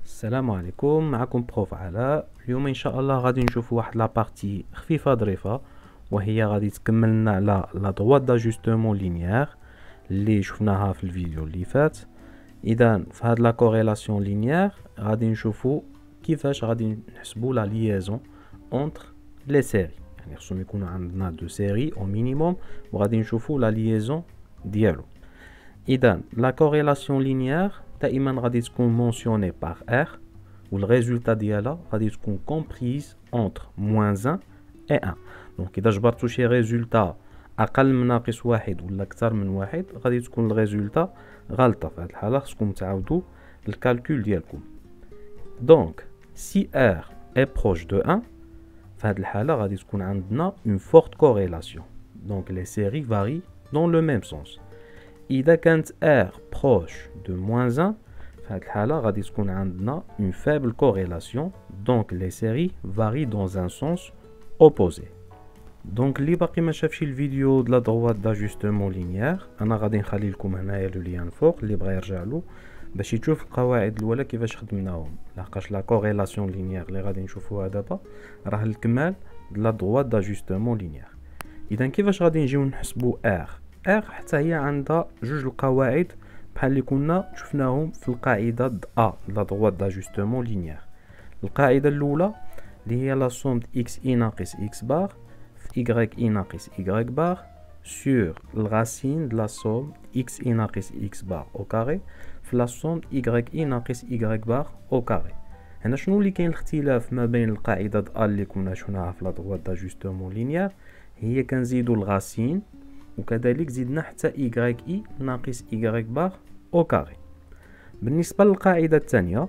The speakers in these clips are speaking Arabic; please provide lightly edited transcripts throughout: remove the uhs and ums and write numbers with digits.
السلام عليكم، معكم بروف علاء. اليوم ان شاء الله غادي نشوفوا واحد لابارتي خفيفه ظريفه، وهي غادي تكمل لنا على لا droite d'ajustement linéaire اللي شفناها في الفيديو اللي فات. اذا في هاد لا كوريلاسيون لينيير غادي نشوفوا كيفاش غادي نحسبوا لا ليزون اونتر لي سيري، يعني خصهم يكونوا عندنا دو سيري او مينيموم، وغادي نشوفوا لا ليزون ديالو. اذا لا كوريلاسيون لينيير دائما غادي تكون مونسيوني باغ ار، والريزولتا ديالها غادي تكون كومبريز انتر موان 1 اي 1. دونك اذا جبرتو شي ريزولتا اقل من ناقص واحد ولا اكثر من واحد غادي تكون الريزولتا غلطه. في هذه الحاله خصكم تعاودوا الكالكول ديالكم. دونك سي ار اي بروش دو 1، في هذه الحاله غادي تكون عندنا اون فورت كوريلاسيون، دونك لي سيري فاري دون لو ميم سونس. إذا كانت R proche de moins 1، في هذه الحالة غادي تكون عندنا une faible corrélation، donc les séries varient dans un sens opposé. donc اللي باقي ما شافش الفيديو د لا droite d'ajustement linéaire، أنا غادي نخلي لكم هنايا لو لين فوق اللي بغى يرجع له باش يشوف القواعد الأولى كيفاش خدمناهم، لحقاش لا corrélation linéaire اللي غادي نشوفوها دابا راه الكمال د لا droite d'ajustement linéaire. إذا كيفاش غادي نجيو نحسبو R حتى هي عندها جوج القواعد بحال اللي كنا شفناهم في القاعده د ا لا droite d'ajustement linéaire. القاعده الاولى اللي هي لا somme x i ناقص x بار في y i ناقص y بار sur الغاسين د لا somme x i ناقص x بار او كاري في لا somme y i ناقص y بار او كاري. هنا شنو اللي كاين الاختلاف ما بين القاعده د ا اللي كنا شفناها في لا droite d'ajustement linéaire، هي كنزيدو الغاسين وكذلك زدنا حتى y ناقص y بار او كاري. بالنسبة للقاعدة الثانية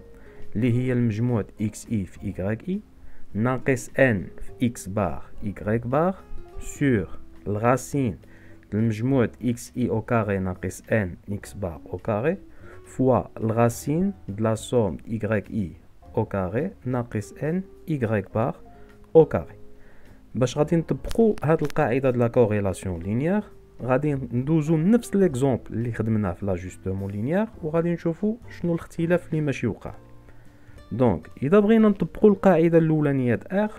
اللي هي المجموع x i في y i ناقص n في x بار y بار سور الغاسين المجموع x i او كاري ناقص n x بار او كاري فوا الغاسين د لا somme y i او كاري ناقص n y بار او كاري. باش غادي نطبقوا هاد القاعدة د لا كوريلاسيون لينيير غادي ندوزو نفس ليكزومبل اللي خدمناه في لاجوستمون لينيير وغادي نشوفوا شنو الاختلاف اللي ماشي وقع. دونك اذا بغينا نطبقوا القاعده الاولانيه د ار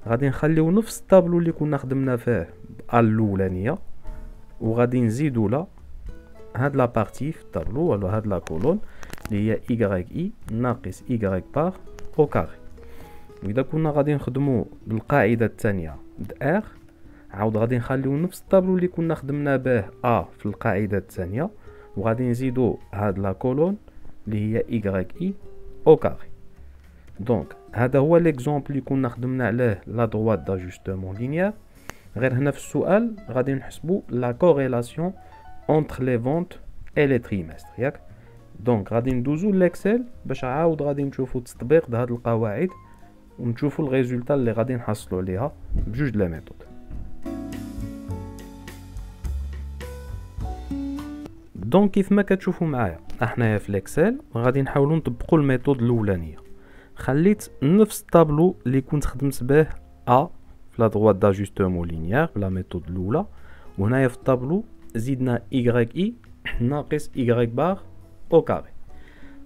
غادي نخليو نفس الطابلو اللي كنا خدمنا فيه الاولانيه وغادي نزيدوا لا هاد لا بارتي في الطابلو ولا هاد لا كولون اللي هي y i ناقص y بار او كاري. واذا كنا غادي نخدموا بالقاعده الثانيه د ار عاود غادي نخليو نفس الطابلو اللي كنا خدمنا به ا في القاعده الثانيه وغادي نزيدو هاد لا كولون اللي هي y i او كاري. دونك هذا هو ليكزومبل اللي كنا خدمنا عليه لا droite d'ajustement linéaire، غير هنا في السؤال غادي نحسبو لا كوريلاسيون entre les ventes et les trimestres ياك. دونك غادي ندوزو للاكسل باش عاود غادي نشوفو التطبيق د هاد القواعد ونشوفو الريزولطا اللي غادي نحصلو عليها بجوج د لا ميثود. دونك كيف ما كتشوفوا معايا احنايا في الاكسل غادي نحاولوا نطبقوا الميثود الاولانيه. خليت نفس الطابلو اللي كنت خدمت به ا في لا droite d'ajustement linéaire بلا ميثود الاولى، وهنايا في الطابلو زيدنا y i ناقص y بار او كاري.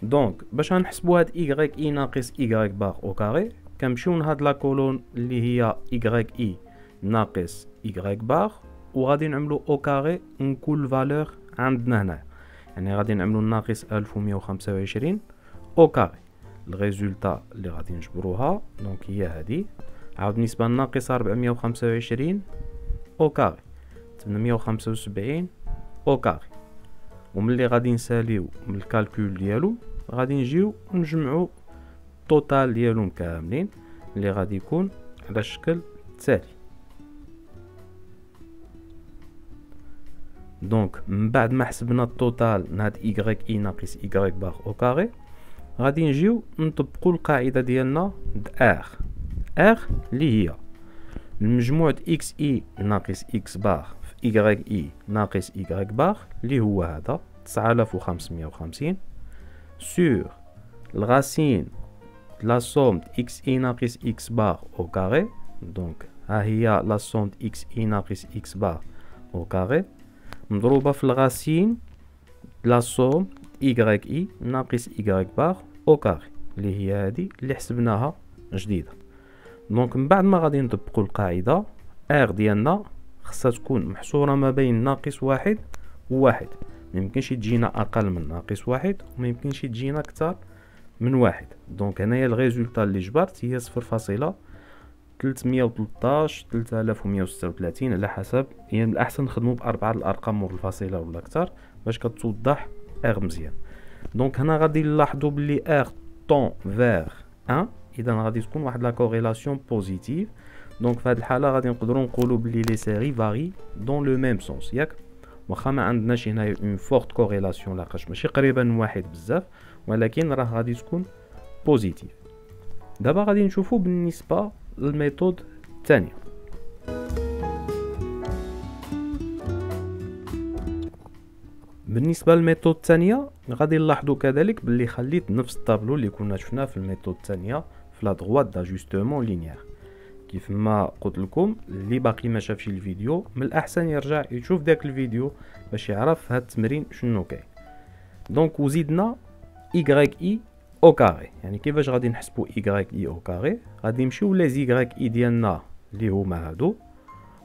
دونك باش غنحسبوا هاد y i ناقص y بار او كاري كنمشيو لهاد لا كولون اللي هي y i ناقص y بار وغادي نعملو او كاري من كل فالور عندنا هنا، يعني غادي نعملو ناقص 1125 او كاري. الريزولطا اللي غادي نجبروها دونك هي هادي، عاود نسبة ناقص 425 او كاري 875 او كاري. وملي غادي نساليو من الكالكول ديالو غادي نجيو نجمعو التوتال ديالهم كاملين اللي غادي يكون على الشكل التالي. دونك من بعد ما حسبنا التوتال من هاد y i ناقص y بار او كاري غادي نجيو نطبقوا القاعده ديالنا د r اللي هي المجموع د x i ناقص x بار في y i ناقص y بار اللي هو هذا 9550 سور الغاسين لا somme x i ناقص x بار او كاري. دونك ها هي لا somme x i ناقص x بار او كاري مضروبة في الغاسين لا سوم إيكغيك إي ناقص إيكغيك بار أو كاري اللي هي هادي اللي حسبناها جديدة. دونك من بعد ما غادي نطبقو القاعدة R ديالنا خصها تكون محصورة ما بين ناقص واحد وواحد، ميمكنش تجينا أقل من ناقص واحد وميمكنش تجينا أكثر من واحد. دونك هنايا الريزولتا اللي جبرت هي 0.313 3136 على حسب، يعني من الأحسن نخدمو بأربعة الأرقام مور الفاصلة ولا أكثر باش كتوضح R مزيان. دونك هنا غادي نلاحظو بلي R طون فيغ 1، إذا غادي تكون واحد لا كوريلاسيون بوزيتيف. دونك في هاد الحالة غادي نقدرو نقولو بلي لي سيري فاري دون لو ميم سونس، ياك واخا ما عندناش هنايا اون فورت كوريلاسيون لاقاش ماشي قريبة من واحد بزاف، ولكن راه غادي تكون بوزيتيف. دابا غادي نشوفو بالنسبة للميثود الثانية. بالنسبة للميثود الثانية غادي نلاحظو كذلك باللي خليت نفس الطابلو اللي كنا شفناه في الميثود الثانية في لا دروات داجوستومون لينيير. كيف ما قلت لكم اللي باقي ما شافش الفيديو من الاحسن يرجع يشوف داك الفيديو باش يعرف هاد التمرين شنو كاين. دونك وزيدنا y اي او كاري، يعني كيفاش غادي نحسبوا y اي او كاري؟ غادي نمشيو لي y اي ديالنا اللي هما هادو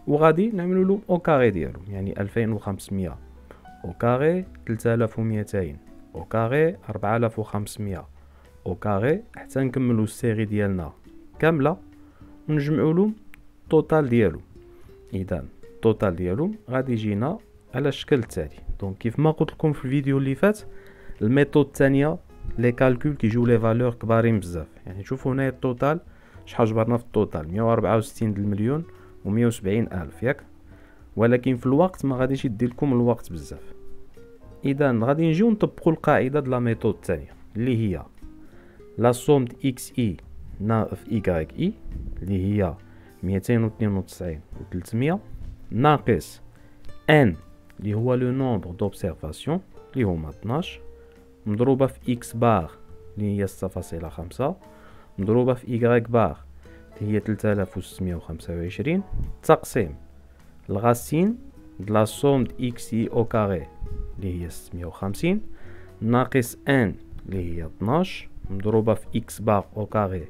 وغادي نعملوا لهم او كاري ديالهم، يعني 2500 او كاري 3200 او كاري 4500 او كاري حتى نكملوا السيري ديالنا كامله ونجمعوا لهم التوتال ديالهم. اذا التوتال ديالهم غادي يجينا على الشكل التالي. دونك كيف ما قلت لكم في الفيديو اللي فات الميثود الثانيه لي كالكول كيجيو لي فالور كبارين بزاف، يعني شوفوا هنايا التوتال شحال جبرنا في التوتال 164 المليون و170 الف، ياك ولكن في الوقت ما غاديش يدي لكم الوقت بزاف. اذا غادي نجيو نطبقوا القاعده د لا ميثود الثانيه اللي هي لا سوم د اكس اي ناقص إيكغيك إي اللي هي 292 و 300 ناقص N اللي هو لو نومبر دوبسيرفاسيون اللي هما 12 مضروبة في إكس بار اللي هي 6.5 مضروبة في إيكغيك بار اللي هي 3625 تقسيم الغاسين د لا سوم د إكس إي أو كاري اللي هي 650 ناقص N اللي هي 12 مضروبة في إكس بار أو كاري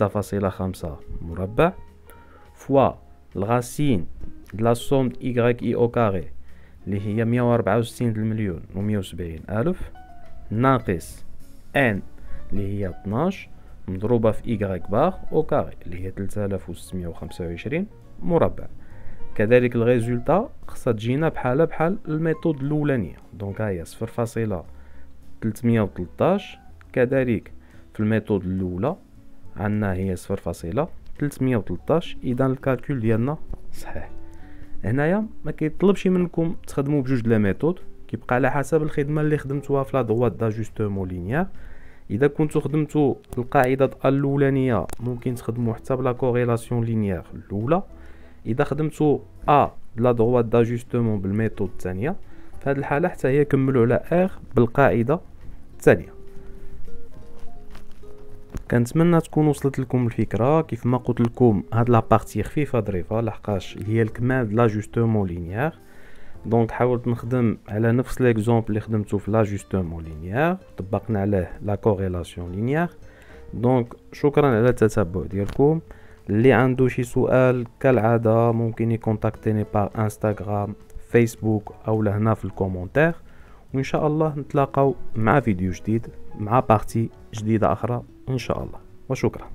6.5 مربع فوا الغاسين د لا سوم د إيكغيك إي أو كاري اللي هي 164 المليون و170 ألف ناقص N اللي هي 12 مضروبة في إيكغيك بار أو كاري اللي هي 3625 مربع. كذلك الريزولتا خصها تجينا بحال الميثود الأولانية. دونك هاهي 0.313 كذلك في الميثود الأولى عندنا هي 0.313. إذا الكالكول ديالنا صحيح. هنايا ما كيطلبش منكم تخدموا بجوج لا ميثود، كيبقى على حسب الخدمه اللي خدمتوها في لا دروات داجوستومون لينيير. اذا كنتو خدمتو القاعده الاولانيه ممكن تخدموا حتى بلا كوريلاسيون لينيير الاولى. اذا خدمتو ا لا دروات داجوستومون بالميثود الثانيه في هذه الحاله حتى هي كملوا على ار بالقاعده الثانيه. كنتمنى تكون وصلت لكم الفكره. كيف ما قلت لكم هاد لا بارتي خفيفه ظريفه لحقاش هي الكمال د لاجوستومون لينيير. دونك حاولت نخدم على نفس ليكزومبل اللي خدمته في لاجوستومون لينيير، طبقنا عليه لا كوريلاسيون لينيير. دونك شكرا على التتبع ديالكم. اللي عنده شي سؤال كالعاده ممكن يكونتاكتيني بار انستغرام فيسبوك او لهنا في الكومونتير، وان شاء الله نتلاقاو مع فيديو جديد مع بارتي جديده اخرى ان شاء الله. وشكرا.